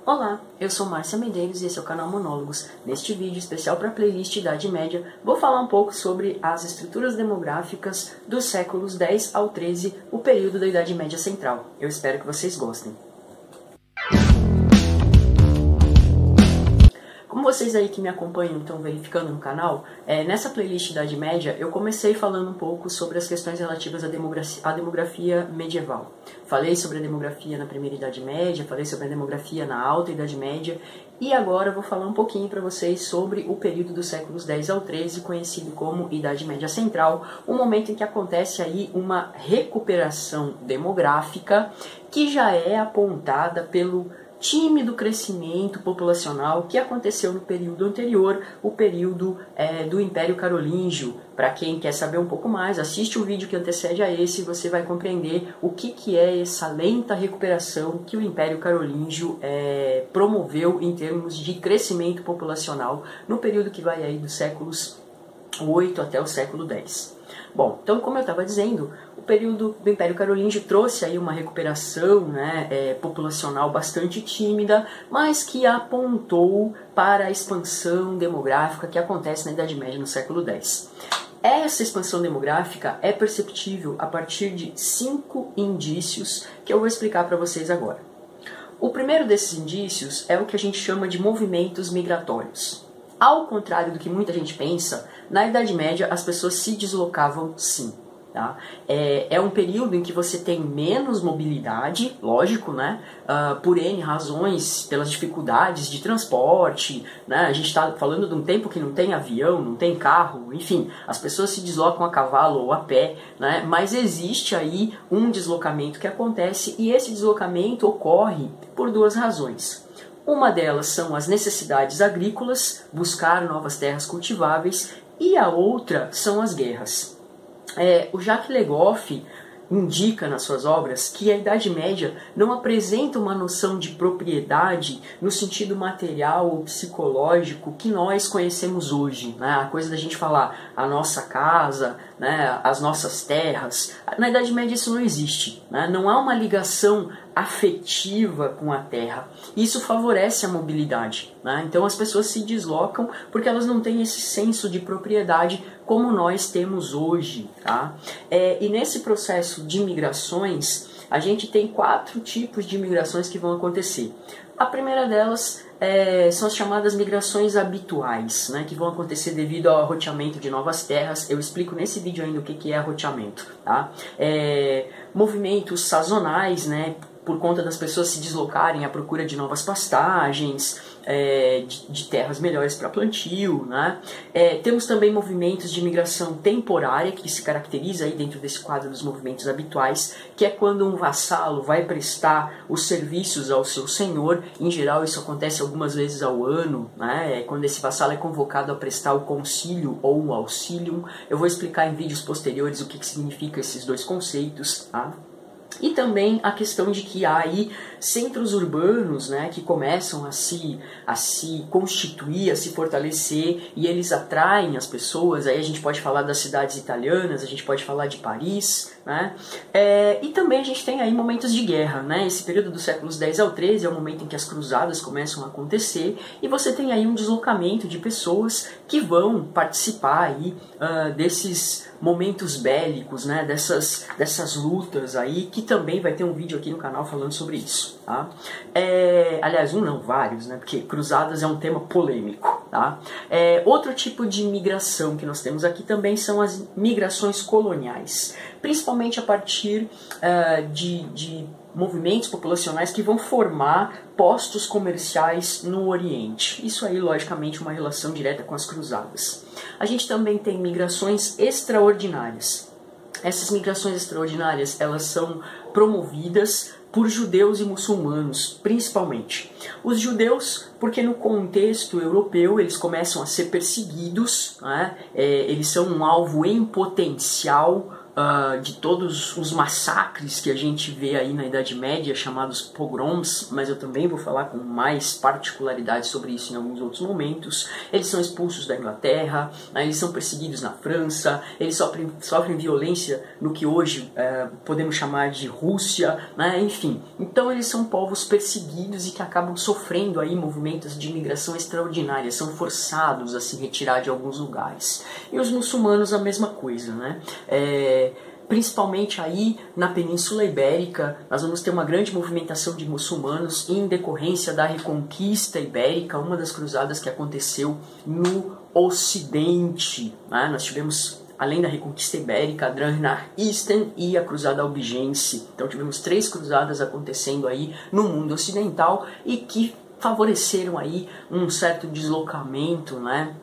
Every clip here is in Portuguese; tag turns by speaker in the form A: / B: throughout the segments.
A: Olá, eu sou Márcia Medeiros e esse é o canal Monólogos. Neste vídeo especial para a playlist Idade Média, vou falar um pouco sobre as estruturas demográficas dos séculos 10 ao 13, o período da Idade Média Central. Eu espero que vocês gostem. Como vocês aí que me acompanham estão verificando no canal, nessa playlist Idade Média eu comecei falando um pouco sobre as questões relativas à demografia medieval. Falei sobre a demografia na Primeira Idade Média, falei sobre a demografia na Alta Idade Média e agora eu vou falar um pouquinho para vocês sobre o período dos séculos 10 ao 13, conhecido como Idade Média Central, um momento em que acontece aí uma recuperação demográfica que já é apontada pelo tímido crescimento populacional que aconteceu no período anterior, o período do Império Carolíngio. Para quem quer saber um pouco mais, assiste o vídeo que antecede a esse e você vai compreender o que é essa lenta recuperação que o Império Carolíngio promoveu em termos de crescimento populacional no período que vai aí dos séculos 8 até o século 10. Bom, então como eu estava dizendo, o período do Império Carolíngio trouxe aí uma recuperação populacional bastante tímida, mas que apontou para a expansão demográfica que acontece na Idade Média no século X. Essa expansão demográfica é perceptível a partir de 5 indícios que eu vou explicar para vocês agora. O primeiro desses indícios é o que a gente chama de movimentos migratórios. Ao contrário do que muita gente pensa, na Idade Média as pessoas se deslocavam sim. Tá? É um período em que você tem menos mobilidade, lógico, né? Por N razões, pelas dificuldades de transporte, né? A gente está falando de um tempo que não tem avião, não tem carro, enfim, as pessoas se deslocam a cavalo ou a pé, né? Mas existe aí um deslocamento que acontece e esse deslocamento ocorre por duas razões. Uma delas são as necessidades agrícolas, buscar novas terras cultiváveis, e a outra são as guerras. O Jacques Le Goff indica nas suas obras que a Idade Média não apresenta uma noção de propriedade no sentido material ou psicológico que nós conhecemos hoje, né? A coisa da gente falar a nossa casa, né? As nossas terras. Na Idade Média isso não existe, né? Não há uma ligação afetiva com a terra. Isso favorece a mobilidade, né? Então as pessoas se deslocam porque elas não têm esse senso de propriedade como nós temos hoje, tá? E nesse processo de migrações, a gente tem 4 tipos de migrações que vão acontecer. A primeira delas são as chamadas migrações habituais, né, que vão acontecer devido ao arroteamento de novas terras. Eu explico nesse vídeo ainda o que é arroteamento. Tá? Movimentos sazonais, né, por conta das pessoas se deslocarem à procura de novas pastagens, de terras melhores para plantio, né? Temos também movimentos de migração temporária, que se caracteriza aí dentro desse quadro dos movimentos habituais, que é quando um vassalo vai prestar os serviços ao seu senhor. Em geral isso acontece algumas vezes ao ano, né? Quando esse vassalo é convocado a prestar o concílio ou o auxilium. Eu vou explicar em vídeos posteriores o que significa esses dois conceitos, tá? E também a questão de que há aí centros urbanos, né, que começam a se constituir, a se fortalecer, e eles atraem as pessoas. Aí a gente pode falar das cidades italianas, a gente pode falar de Paris, né? E também a gente tem aí momentos de guerra, né? Esse período dos séculos 10 ao 13 é o momento em que as cruzadas começam a acontecer, e você tem aí um deslocamento de pessoas que vão participar aí desses momentos bélicos, né? Dessas lutas aí, que também vai ter um vídeo aqui no canal falando sobre isso. Tá? Aliás, vários, né? Porque cruzadas é um tema polêmico. Tá? Outro tipo de migração que nós temos aqui também são as migrações coloniais, principalmente a partir de movimentos populacionais que vão formar postos comerciais no Oriente. Isso aí, logicamente, uma relação direta com as cruzadas. A gente também tem migrações extraordinárias. Essas migrações extraordinárias, elas são promovidas por judeus e muçulmanos, principalmente. Os judeus, porque no contexto europeu eles começam a ser perseguidos, né? Eles são um alvo em potencial de todos os massacres que a gente vê aí na Idade Média, chamados pogroms, mas eu também vou falar com mais particularidade sobre isso em alguns outros momentos. Eles são expulsos da Inglaterra, eles são perseguidos na França, eles sofrem violência no que hoje podemos chamar de Rússia, né? Enfim. Então eles são povos perseguidos e que acabam sofrendo aí movimentos de imigração extraordinária, são forçados a se retirar de alguns lugares. E os muçulmanos a mesma coisa, né? Principalmente aí na Península Ibérica, nós vamos ter uma grande movimentação de muçulmanos em decorrência da Reconquista Ibérica, uma das cruzadas que aconteceu no Ocidente, né? Nós tivemos, além da Reconquista Ibérica, a Dran nach Isten e a Cruzada Albigense. Então tivemos 3 cruzadas acontecendo aí no mundo ocidental e que favoreceram aí um certo deslocamento, né?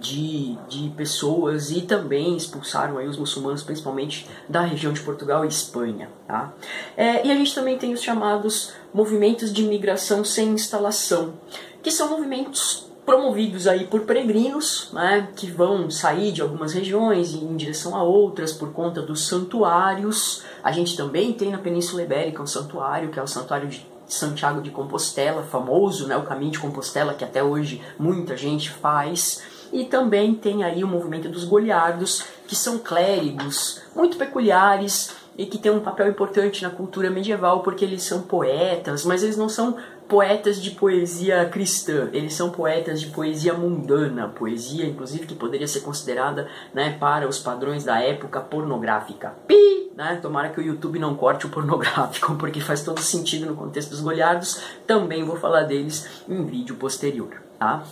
A: De pessoas e também expulsaram aí os muçulmanos, principalmente da região de Portugal e Espanha. Tá? E a gente também tem os chamados movimentos de migração sem instalação, que são movimentos promovidos aí por peregrinos, né, que vão sair de algumas regiões em direção a outras por conta dos santuários. A gente também tem na Península Ibérica um santuário, que é o Santuário de Santiago de Compostela, famoso, né, o Caminho de Compostela, que até hoje muita gente faz. E também tem aí o movimento dos goliardos, que são clérigos muito peculiares e que têm um papel importante na cultura medieval, porque eles são poetas, mas eles não são poetas de poesia cristã, eles são poetas de poesia mundana, poesia inclusive que poderia ser considerada, né, para os padrões da época pornográfica. Né? Tomara que o YouTube não corte o pornográfico, porque faz todo sentido no contexto dos goliardos. Também vou falar deles em vídeo posterior. Tá?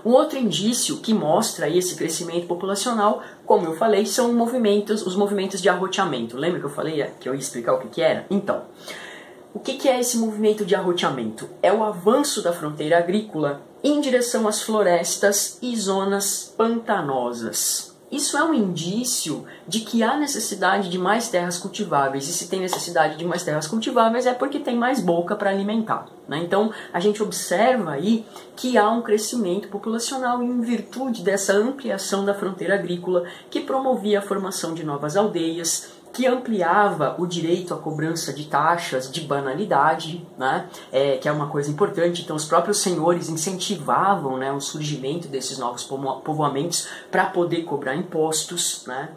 A: Um outro indício que mostra aí esse crescimento populacional, como eu falei, são os movimentos de arroteamento. Lembra que eu falei que eu ia explicar o que era? Então, o que é esse movimento de arroteamento? É o avanço da fronteira agrícola em direção às florestas e zonas pantanosas. Isso é um indício de que há necessidade de mais terras cultiváveis, e se tem necessidade de mais terras cultiváveis é porque tem mais boca para alimentar, né? Então a gente observa aí que há um crescimento populacional em virtude dessa ampliação da fronteira agrícola que promovia a formação de novas aldeias, que ampliava o direito à cobrança de taxas de banalidade, né? Que é uma coisa importante. Então os próprios senhores incentivavam, né, o surgimento desses novos povoamentos para poder cobrar impostos, né?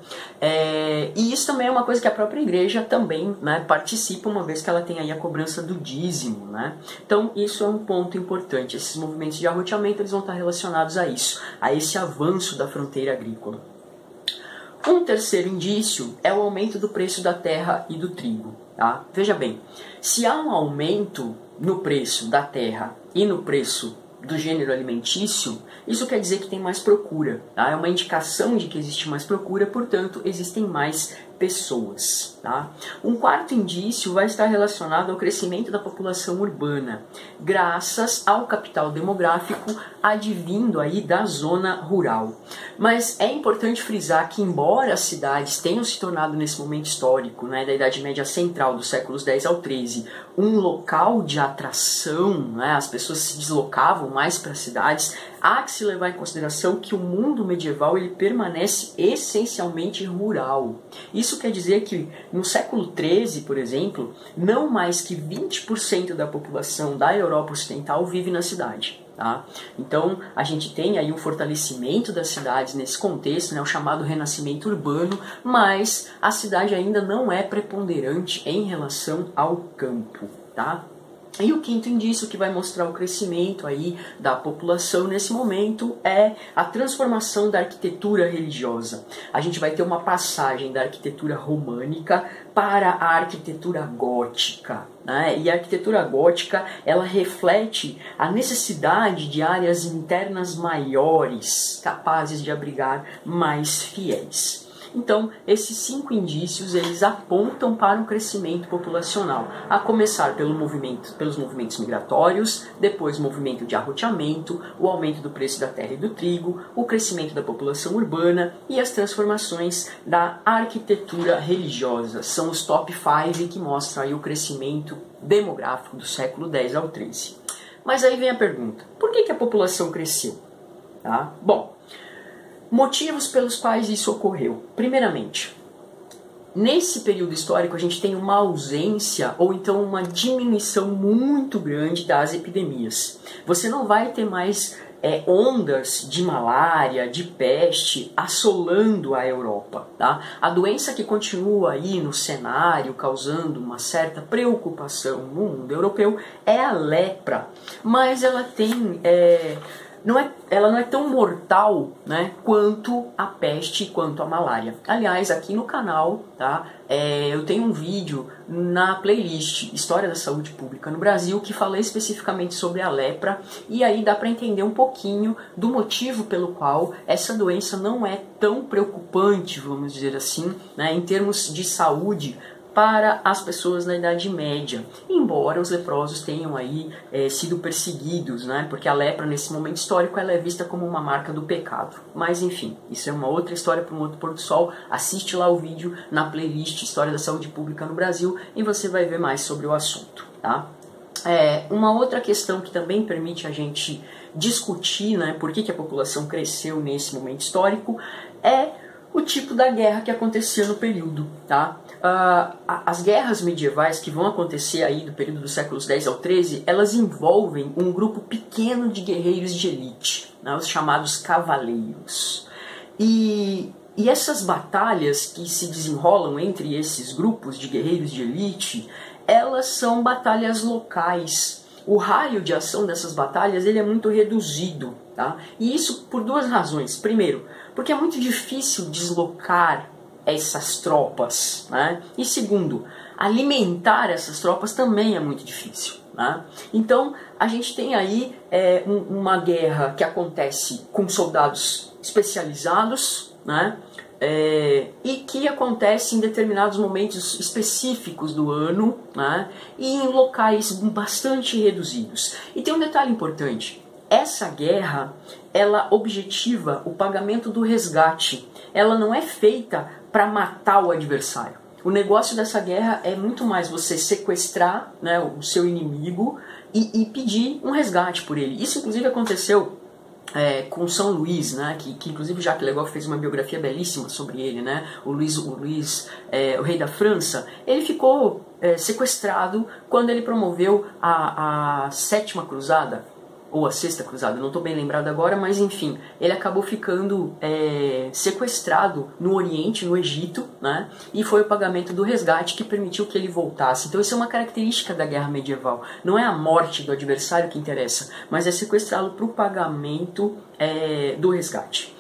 A: E isso também é uma coisa que a própria igreja também, né, participa, uma vez que ela tem aí a cobrança do dízimo, né? Então isso é um ponto importante. Esses movimentos de arroteamento eles vão estar relacionados a isso, a esse avanço da fronteira agrícola. Um terceiro indício é o aumento do preço da terra e do trigo. Tá? Veja bem, se há um aumento no preço da terra e no preço do gênero alimentício, isso quer dizer que tem mais procura. Tá? É uma indicação de que existe mais procura, portanto, existem mais pessoas. Tá? Um quarto indício vai estar relacionado ao crescimento da população urbana, graças ao capital demográfico advindo aí da zona rural. Mas é importante frisar que, embora as cidades tenham se tornado nesse momento histórico, né, da Idade Média Central, dos séculos X ao XIII, um local de atração, né, as pessoas se deslocavam mais para as cidades, há que se levar em consideração que o mundo medieval ele permanece essencialmente rural. Isso quer dizer que no século XIII, por exemplo, não mais que 20% da população da Europa Ocidental vive na cidade. Tá? Então a gente tem aí um fortalecimento das cidades nesse contexto, né, o chamado renascimento urbano, mas a cidade ainda não é preponderante em relação ao campo. Tá? E o quinto indício que vai mostrar o crescimento aí da população nesse momento é a transformação da arquitetura religiosa. A gente vai ter uma passagem da arquitetura românica para a arquitetura gótica, né? E a arquitetura gótica ela reflete a necessidade de áreas internas maiores, capazes de abrigar mais fiéis. Então, esses 5 indícios eles apontam para um crescimento populacional, a começar pelos movimentos migratórios, depois o movimento de arroteamento, o aumento do preço da terra e do trigo, o crescimento da população urbana e as transformações da arquitetura religiosa. São os top 5 que mostram aí o crescimento demográfico do século X ao XIII. Mas aí vem a pergunta, por que a população cresceu? Tá? Bom, Motivos pelos quais isso ocorreu. Primeiramente, nesse período histórico a gente tem uma ausência ou então uma diminuição muito grande das epidemias. Você não vai ter mais ondas de malária, de peste assolando a Europa. Tá? A doença que continua aí no cenário, causando uma certa preocupação no mundo europeu, é a lepra. Mas ela tem... ela não é tão mortal, né, quanto a peste, quanto a malária. Aliás, aqui no canal, tá, eu tenho um vídeo na playlist História da Saúde Pública no Brasil que falei especificamente sobre a lepra, e aí dá para entender um pouquinho do motivo pelo qual essa doença não é tão preocupante, vamos dizer assim, né, em termos de saúde, para as pessoas na Idade Média, embora os leprosos tenham aí sido perseguidos, né? Porque a lepra nesse momento histórico ela é vista como uma marca do pecado. Mas enfim, isso é uma outra história para um outro pôr do sol. Assiste lá o vídeo na playlist História da Saúde Pública no Brasil e você vai ver mais sobre o assunto, tá? Uma outra questão que também permite a gente discutir, né, por que a população cresceu nesse momento histórico é o tipo da guerra que acontecia no período, tá? As guerras medievais que vão acontecer aí do período dos séculos X ao XIII, elas envolvem um grupo pequeno de guerreiros de elite, né, os chamados cavaleiros. E essas batalhas que se desenrolam entre esses grupos de guerreiros de elite, elas são batalhas locais. O raio de ação dessas batalhas ele é muito reduzido, tá? E isso por duas razões. Primeiro, porque é muito difícil deslocar essas tropas, né? E segundo, alimentar essas tropas também é muito difícil, né? Então a gente tem aí uma guerra que acontece com soldados especializados, né? E que acontece em determinados momentos específicos do ano, né? E em locais bastante reduzidos. E tem um detalhe importante: essa guerra ela objetiva o pagamento do resgate. Ela não é feita para matar o adversário. O negócio dessa guerra é muito mais você sequestrar, né, o seu inimigo e pedir um resgate por ele. Isso inclusive aconteceu com São Luís, né, que inclusive Jacques Le Goff fez uma biografia belíssima sobre ele, né, o rei da França. Ele ficou sequestrado quando ele promoveu a Sétima Cruzada, ou a Sexta Cruzada, não estou bem lembrado agora, mas enfim, ele acabou ficando sequestrado no Oriente, no Egito, né? E foi o pagamento do resgate que permitiu que ele voltasse. Então isso é uma característica da guerra medieval. Não é a morte do adversário que interessa, mas é sequestrá-lo para o pagamento do resgate.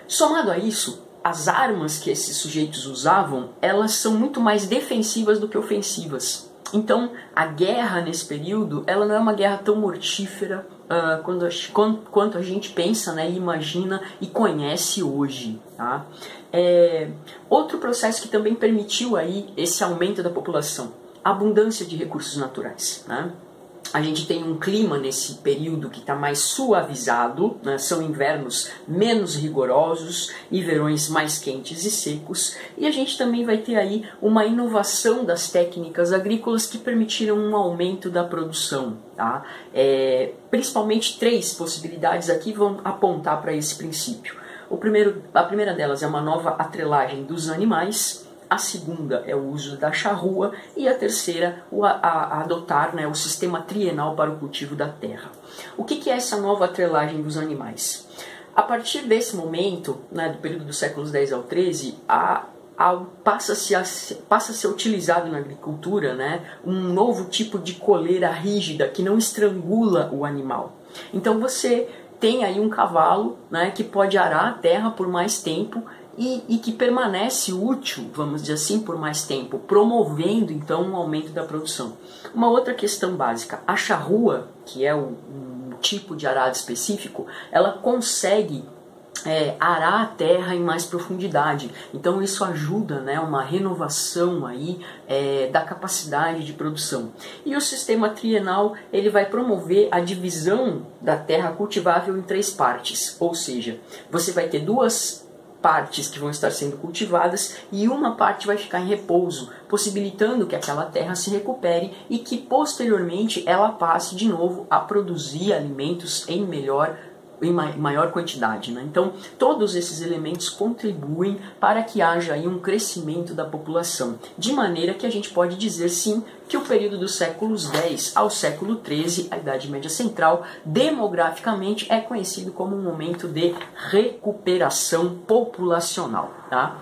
A: Somado a isso, as armas que esses sujeitos usavam, elas são muito mais defensivas do que ofensivas. Então, a guerra nesse período, ela não é uma guerra tão mortífera quanto a gente pensa, né, imagina e conhece hoje. Tá? Outro processo que também permitiu aí esse aumento da população, a abundância de recursos naturais. Né? A gente tem um clima nesse período que está mais suavizado, né? São invernos menos rigorosos e verões mais quentes e secos. E a gente também vai ter aí uma inovação das técnicas agrícolas que permitiram um aumento da produção. Tá? Principalmente 3 possibilidades aqui vão apontar para esse princípio. A primeira delas é uma nova atrelagem dos animais. A segunda é o uso da charrua e a terceira a adotar, né, o sistema trienal para o cultivo da terra. O que é essa nova atrelagem dos animais? A partir desse momento, né, do período dos séculos X ao XIII, passa a ser utilizado na agricultura, né, um novo tipo de coleira rígida que não estrangula o animal. Então você tem aí um cavalo, né, que pode arar a terra por mais tempo e que permanece útil, vamos dizer assim, por mais tempo, promovendo então um aumento da produção. Uma outra questão básica, a charrua, que é um tipo de arado específico, ela consegue arar a terra em mais profundidade. Então isso ajuda, né, uma renovação aí, da capacidade de produção. E o sistema trienal ele vai promover a divisão da terra cultivável em 3 partes. Ou seja, você vai ter 2 partes que vão estar sendo cultivadas e uma parte vai ficar em repouso, possibilitando que aquela terra se recupere e que posteriormente ela passe de novo a produzir alimentos em melhor em maior quantidade, né? Então, todos esses elementos contribuem para que haja aí um crescimento da população, de maneira que a gente pode dizer sim que o período dos séculos X ao século XIII, a Idade Média Central, demograficamente é conhecido como um momento de recuperação populacional. Tá?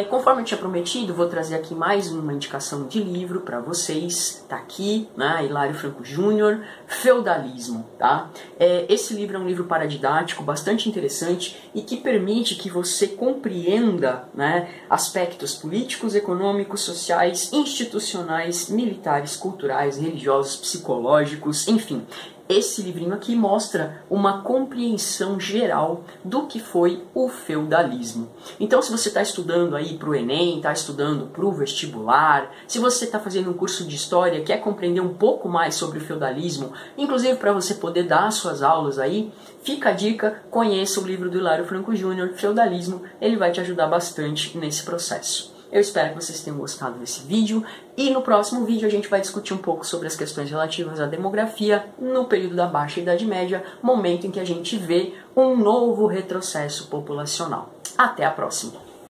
A: Conforme eu tinha prometido, vou trazer aqui mais uma indicação de livro para vocês. Tá aqui, né? Hilário Franco Júnior, Feudalismo. Tá? Esse livro é um livro paradidático, bastante interessante e que permite que você compreenda, né, aspectos políticos, econômicos, sociais, institucionais, militares, culturais, religiosos, psicológicos, enfim. Esse livrinho aqui mostra uma compreensão geral do que foi o feudalismo. Então, se você está estudando aí para o Enem, está estudando para o vestibular, se você está fazendo um curso de História, quer compreender um pouco mais sobre o feudalismo, inclusive para você poder dar suas aulas aí, fica a dica, conheça o livro do Hilário Franco Júnior, Feudalismo, ele vai te ajudar bastante nesse processo. Eu espero que vocês tenham gostado desse vídeo e no próximo vídeo a gente vai discutir um pouco sobre as questões relativas à demografia no período da Baixa Idade Média, momento em que a gente vê um novo retrocesso populacional. Até a próxima!